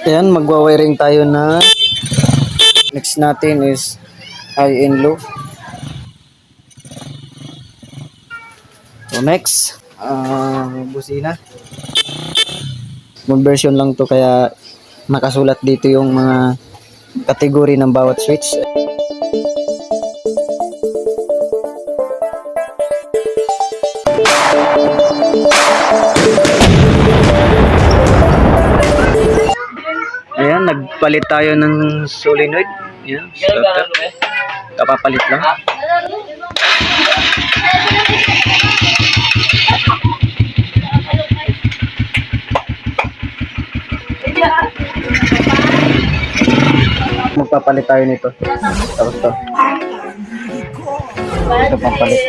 Ayan, magwa-wiring tayo na next natin is high and low. So next, busina. Conversion lang to kaya nakasulat dito yung mga kategory ng bawat switch. Ayan, nagpalit tayo ng solenoid. Ayan, starter. Kapapalit lang. Magpapalit tayo nito. Tapos to. Ito pampalit.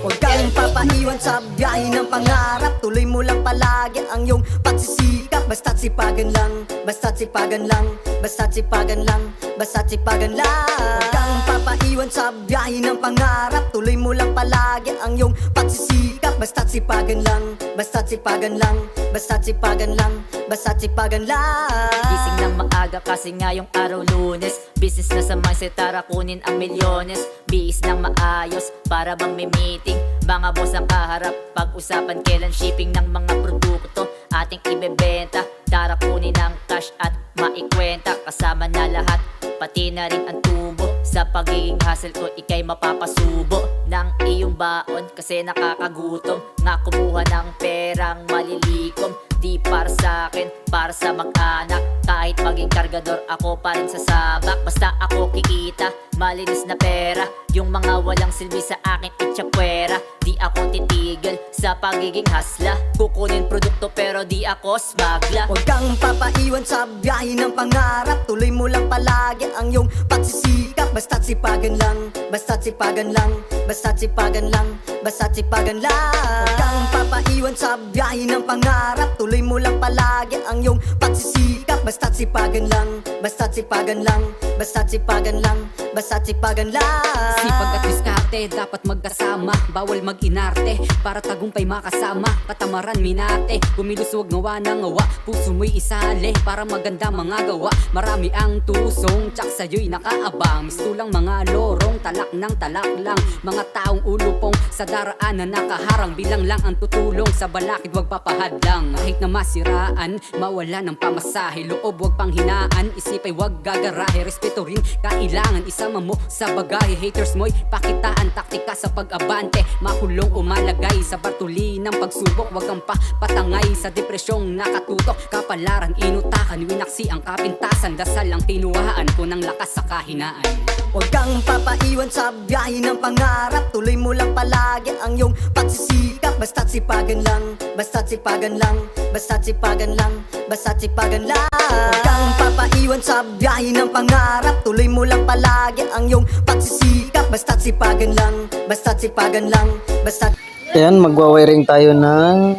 Huwag kang papaiwan sa biyahe ng pangarap. Tuloy mo lang palagi ang iyong pagsisikap. Basta't sipagan lang, basta't sipagan lang, basta't sipagan lang, basta't sipagan lang. Huwag kang papaiwan sa biyahe ng pangarap. Tuloy mo lang palagi ang iyong pagsisikap. Basta't sipagan lang, basta't sipagan lang, basta't sipagan lang, basta't sipagan lang. Gising ng maaga kasi ngayong araw Lunes. Business na sa mindset, tara kunin ang milyones. Bihis ng maayos, para bang may meeting. Mga boss ang kaharap, pag-usapan kailan shipping ng mga produkto ating ibebenta. Tara kunin ang cash at maikwenta. Kasama na lahat, pati na rin ang tubo. Sa pagiging hustle ko, ikay mapapasubo ng iyong baon kasi nakakagutom. Nga kumuha ng perang malilikom. Di para sa akin, para sa mag-anak. Kahit maging kargador, ako pa rin sa sabak. Basta ako kikita, malinis na pera. Yung mga walang silbi sa akin itchapwera. Di ako titigil sa pagiging hasla. Kukunin produkto pero di ako smagla. Huwag kang papaiwan sa biyahe ng pangarap. Tuloy mo lang palagi ang iyong pagsisikap. Basta't sipagan lang, basta't sipagan lang, basta't sipagan lang, basta't sipagan lang. Huwag kang papaiwan sa biyahe ng pangarap. Tuloy mo lang palagi ang iyong pagsisikap. Basta't sipagan lang, basta't sipagan lang, basta't sipagan lang, basta't sipagan lang. Sipag at diskarte, dapat magkasama. Bawal mag-inarte, para tagumpay makasama. Katamaran minate, kumilos huwag ngawa ng ngawa. Puso mo'y isali, para maganda mga gawa. Marami ang tusong, tsak sa'yo'y nakaabang. Mistulang mga lorong, talak ng talak lang. Mga taong ulupong, sa daraanan nakaharang. Bilang lang ang tutulong, sa balakid wag papahadlang. Kahit na masiraan, mawala ng pamasahe. Loob wag panghinaan, isip ay wag gagarahe. Respeto rin kailangan, isama mo sa bagahe. Haters mo'y pakitaan, taktika sa pag-abante. Makulong umalagay sa batuli ng pagsubok. Wag kang patangay sa depresyong nakatutok. Kapalaran, inutakan, winaksi ang kapintasan. Dasal ang tinuhaan ko ng lakas sa kahinaan. Huwag kang papaiwan sa biyahe ng pangarap. Tuloy mo lang palagi ang iyong pagsisikap. Basta't sipagan lang, basta't sipagan lang, basta't sipagan lang, basta't sipagan lang. Huwag kang papaiwan sa biyahe ng pangarap. Tuloy mo lang palagi ang iyong pagsisikap. Basta't sipagan lang, basta't sipagan lang, basta't. Ayan, magwa-wiring tayo ng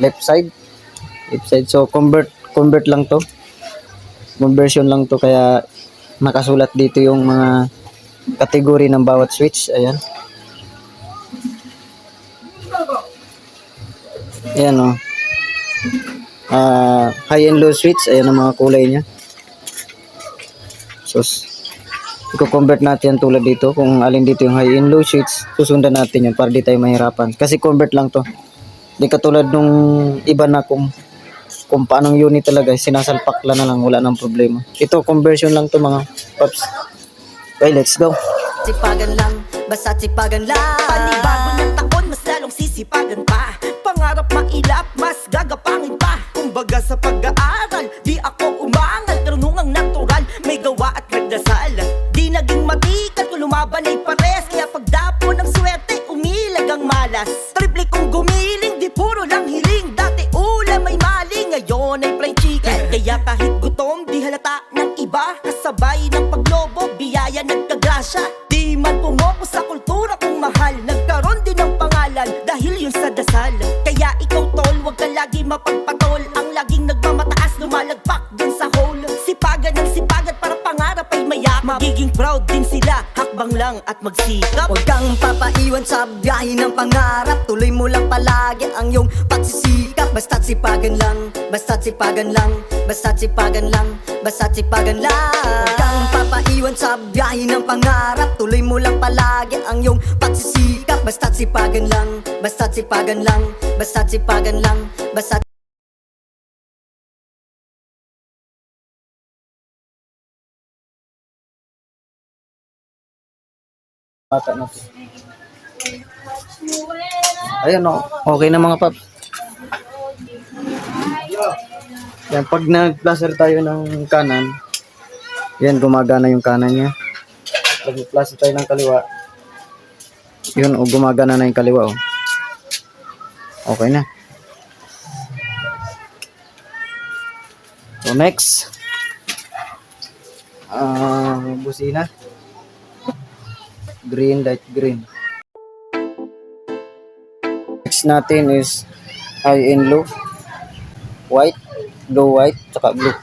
left side. Left side. So convert lang to. Conversion lang to kaya nakasulat dito yung mga kategory ng bawat switch. Ayan. Ayan o. High and low switch. Ayan ang mga kulay niya. So, i-convert natin tulad dito. Kung alin dito yung high and low switch, susundan natin yun para di tayo mahirapan. Kasi convert lang to. Di katulad nung iba na kung paanong unit talaga, sinasalpak lang na lang, wala nang problema. Ito, conversion lang to mga paps. Okay, let's go. Sipagan lang, basta't sipagan lang. Panibago ng taon, mas lalong sisipagan pa. Pangarap mailap, mas gagapangin pa. Kumbaga sa pag-aaral, di ako umangal. Karunungang natural, may gawa at nagdasal. Di naging matikat, kung lumaban ay pares. Kaya pagdapo ng swerte, umilag ang malas. Triple kong gumiling, di puro lang hiling. Dati ulam ay maling, ngayon ay fried chicken. Kaya kahit gutom, di halata ng iba. Kasabay ng paglobo, biyaya nagkagrasya. Di man pumoko sa kultura kong mahal. Nagkaroon din ng pangalan, dahil yun sa dasal. Kaya ikaw tol, wag ka lagi mapagpatol. Ang laging nagmamataas, lumalagpak dun sa hole. Sipagan ng sipagan para pangarap ay mayak. Magiging proud din sila, hakbang lang at magsikap. Huwag kang papaiwan sa biyahe ng pangarap. Tuloy mo lang palagi ang iyong pagsisikap. basta't sipagan lang, basta't sipagan lang, basta't sipagan lang, basta't sipagan lang. Huwag kang papaiwan sa biyahe ng pangarap, tuloy mo lang palagi ang iyong pagsisikap. Basta't sipagan lang, basta't sipagan lang, basta't sipagan lang, basta't Bata na to. Ayan o, okay na mga pap. Yan, pag nag-placer tayo ng kanan, yan, gumagana yung kanan niya. Pag nag-placer tayo ng kaliwa, yun, o gumagana na yung kaliwa o. Okay na. So next, busina. Green, light green. Next natin is high and low. White, low white, tsaka blue.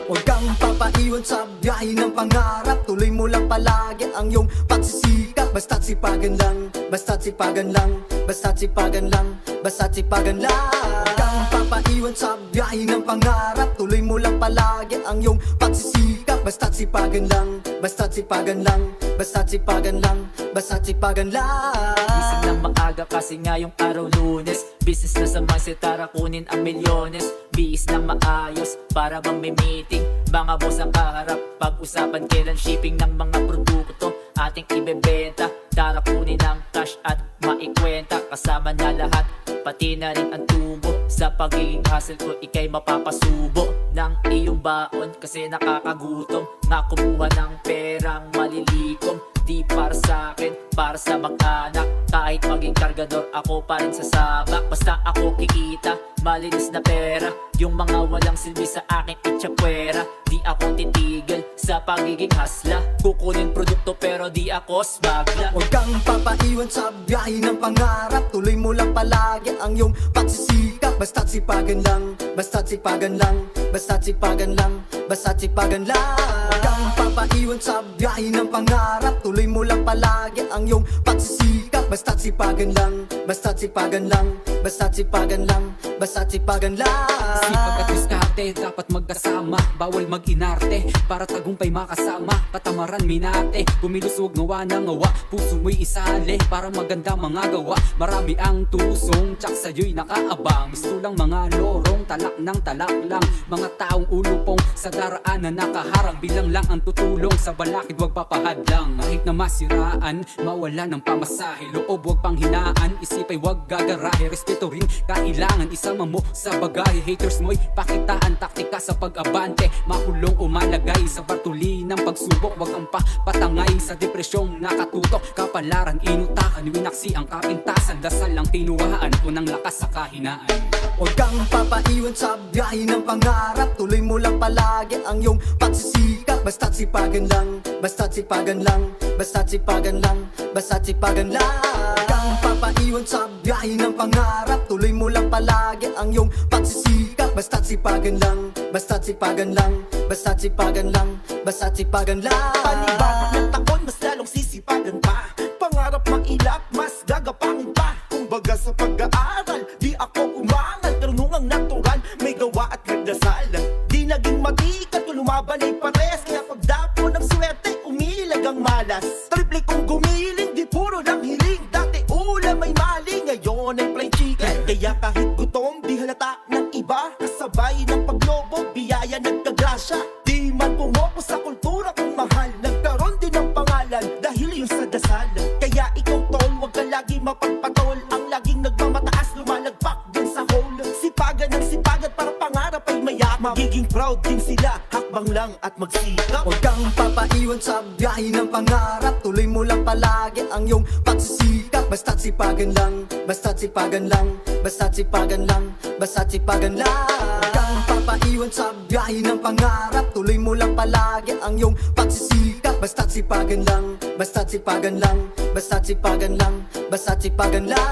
Huwag kang papaiwan sa biyahe ng pangarap, tuloy mo lang palagi ang iyong pagsisikap. Basta't sipagan lang, basta't sipagan lang, basta't sipagan lang, basta't sipagan lang. Huwag kang papaiwan sa biyahe ng pangarap, tuloy mo lang palagi ang iyong pagsisikap. Basta't sipagan lang, basta't sipagan lang, basta't sipagan lang, basta't sipagan lang. Gising ng maaga kasi nga yung araw Lunes. Business na sa mindset, tara kunin ang milyones. Bihis ng maayos para bang may meeting. Mga boss ang kaharap, pag-usapan kailan shipping ng mga produkto ating ibebenta. Tara kunin ang cash at maikwenta. Kasama na lahat, pati na rin ang tubo. Sa pagiging hustle ko, ikay mapapasubo ng iyong baon kasi nakakagutom. Nga kumuha ng perang malilikom. Di para sa akin, para sa mag-anak. Kahit maging kargador, ako pa rin sasabak. Basta ako kikita, malinis na pera. Yung mga walang silbi sa akin itchapwera. Di ako titigil sa pagiging hasla. Kukunin produkto pero di ako smagla. Huwag kang papaiwan sa biyahe ng pangarap, tuloy mo lang palagi ang iyong pagsisikap. Basta't sipagan lang, basta't sipagan lang, basta't sipagan lang, basta't sipagan lang. Huwag kang papaiwan sa biyahe ng pangarap, tuloy mo lang palagi ang iyong pagsisikap. Basta't sipagan lang, basta't sipagan lang, basta't sipagan lang, basta't sipagan lang. Sipag at diskarte, dapat magkasama. Bawal mag-inarte, para tagumpay makasama. Katamaran minate, kumilos huwag ngawa ng ngawa. Puso mo'y isali, para maganda mga gawa. Marami ang tusong, tsak sa'yo'y nakaabang. Gusto lang mga lorong, talak ng talak lang. Mga taong ulupong, sa daraanan nakaharang. Bilang lang ang tutulong, sa balakid huwag papahadlang. Kahit na masiraan, mawala ng pamasahe. Loob huwag panghinaan, isip ay huwag gagarahe. Respeto rin kailangan, isama mo sa bagay. Haters mo'y pakitaan, taktika sa pag-abante. Makulong o malagay sa batuli ng pagsubok. Huwag kang patangay sa depresyong nakatutok. Kapalaran, inutakan, winaksi ang kapintasan. Dasal ang tinuhaan, unang lakas sa kahinaan. Huwag kang papaiwan sa biyahe ng pangarap, tuloy mo lang palagi ang iyong pagsisikap. Basta't sipagan lang, basta't sipagan lang, basta't sipagan lang, basta't sipagan lang. Huwag kang papaiwan sa biyahe ng pangarap, tuloy mo lang palagi ang iyong pagsisikap. Basta't sipagan lang, basta't sipagan lang, basta't sipagan lang, basta't sipagan lang. Panibago ng taon, mas lalong sisipagan pa. Pangarap mailap, mas gagapangin pa. Kumbaga sa pag-aaral, di ako umangal. Karunungang natural, may gawa at nagdasal. Di naging matikat, kung lumaban ay pares. Kaya pagdapo ng swerte, umilag ang malas. Triple kong gumiling, di puro lang hiling. Dati ulam ay mali, ngayon ay plain chicken. Kaya kahit gutom, di halata ng iba. Kasabay ng paglobo, biyaya nagkagrasya. Di man pumoko sa kultura kung mahal. Nagkaroon din ng pangalan, dahil yun sa dasal. Kaya ikaw tol, wag ka lagi mapagpatol. Ang laging nagmamataas, lumalagpak din sa hole. Sipagan ng sipagan para pangarap ay mayak. Magiging proud din sila, hakbang lang at magsikap. Huwag kang papaiwan sa biyahe ng pangarap, tuloy mo lang palagi ang iyong pagsisikap. Basta't sipagan lang, basta't sipagan lang, basta't sipagan lang, basta't sipagan lang. Huwag kang papaiwan sa biyahe ng pangarap, tuloy mo lang palagi ang iyong pagsisikap. Basta't sipagan lang, basta't sipagan lang, basta't sipagan lang, basta't sipagan lang.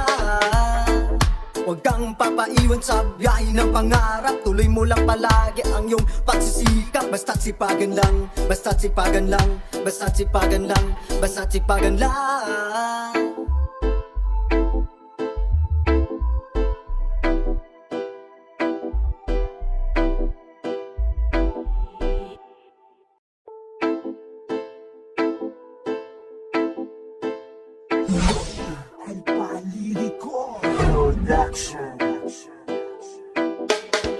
Huwag kang papaiwan sa biyahe ng pangarap. Tuloy mo lang palagi ang iyong pagsisikap. Basta't sipagan lang, basta't sipagan lang, basta't sipagan lang, basta't sipagan lang.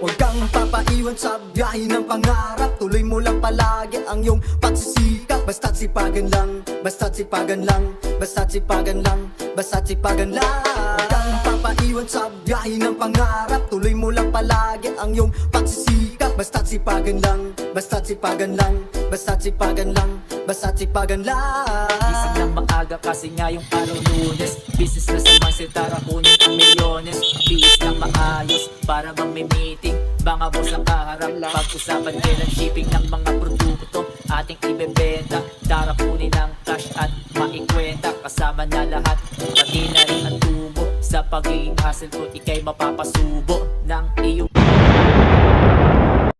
Huwag kang papaiwan sa biyahe ng pangarap. Tuloy mo lang palagi ang iyong pagsisikap. Basta't sipagan lang, basta't sipagan lang, basta't sipagan lang, basta't sipagan lang. Huwag kang papaiwan sa biyahe ng pangarap. Tuloy mo lang palagi ang iyong pagsisikap. Basta't sipagan lang, basta't sipagan lang, basta't sipagan lang, basta't sipagan lang. Gising lang maaga kasi nga yung araw Lunes. Business na sa mindset, tara kunin ang milyones. Bihis lang maayos para bang may meeting. Mga boss ang kaharap, pag-usapan kailan shipping ng mga produkto ating ibebenta. Tara kunin ang cash at maikwenta. Kasama na lahat, pati na rin ang tubo. Sa pagiging hustle ko, ikay mapapasubo ng iyong